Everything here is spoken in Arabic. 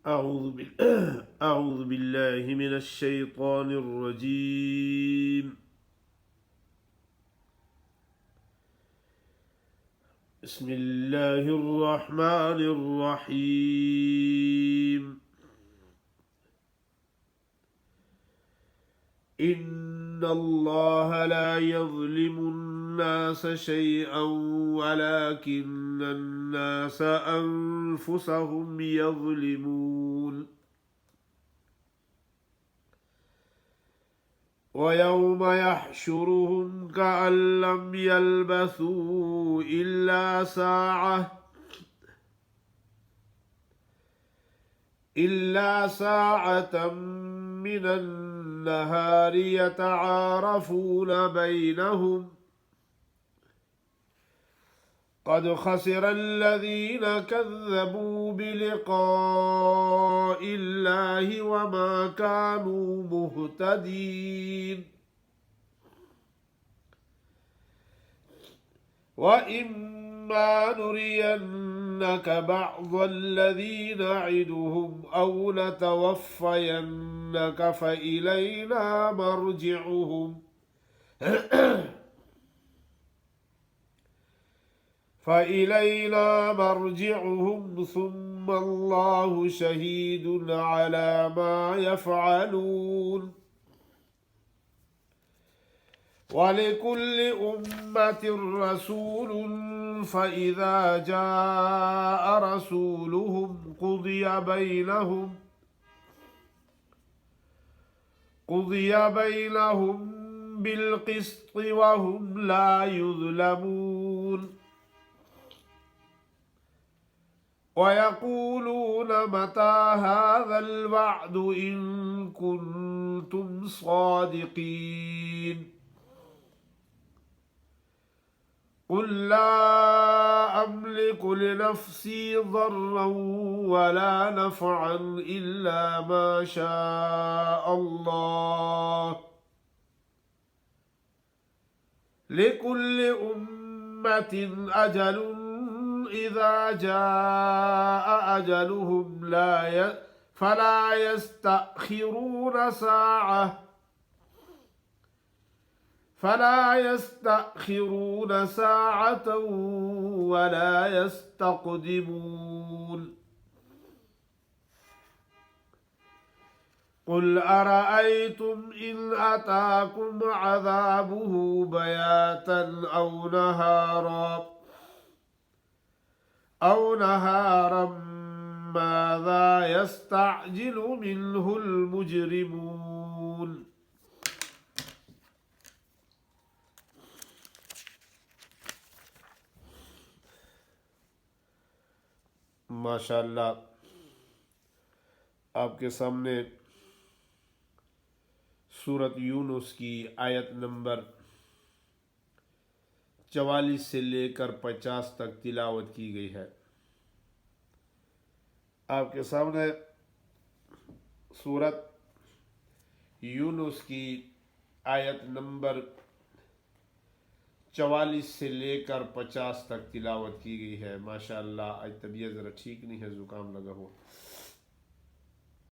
أعوذ بالله من الشيطان الرجيم. بسم الله الرحمن الرحيم. إن الله لا يظلم الناس شيئا ولكن الناس أنفسهم يظلمون. ويوم يحشرهم كأن لم يلبثوا إلا ساعة من النهار يتعارفون بينهم قد خسر الذين كذبوا بلقاء الله وما كانوا مهتدين. وإما نرينك بعض الذي نعدهم أو نتوفينك فإلينا مرجعهم ثم الله شهيد على ما يفعلون. ولكل أمة رسول فإذا جاء رسولهم قضي بينهم بالقسط وهم لا يظلمون. ويقولون متى هذا الوعد إن كنتم صادقين. قل لا أملك لنفسي ضرا ولا نفعا إلا ما شاء الله. لكل أمة أجل إذا جاء أجلهم فلا يستأخرون ساعة ولا يستقدمون. قل أرأيتم إن أتاكم عذابه بياتا أو نهارا ماذا يستعجل منه المجرمون. माशाअल्लाह, आपके सामने सूरत यूनुस की आयत नंबर 44 से लेकर 50 तक तिलावत की गई है। आपके सामने सूरत यूनुस की आयत नंबर 44 से लेकर 50 तक तिलावत की गई है। माशाअल्लाह, आज तबीयत ज़रा ठीक नहीं है, ज़ुकाम लगा हुआ।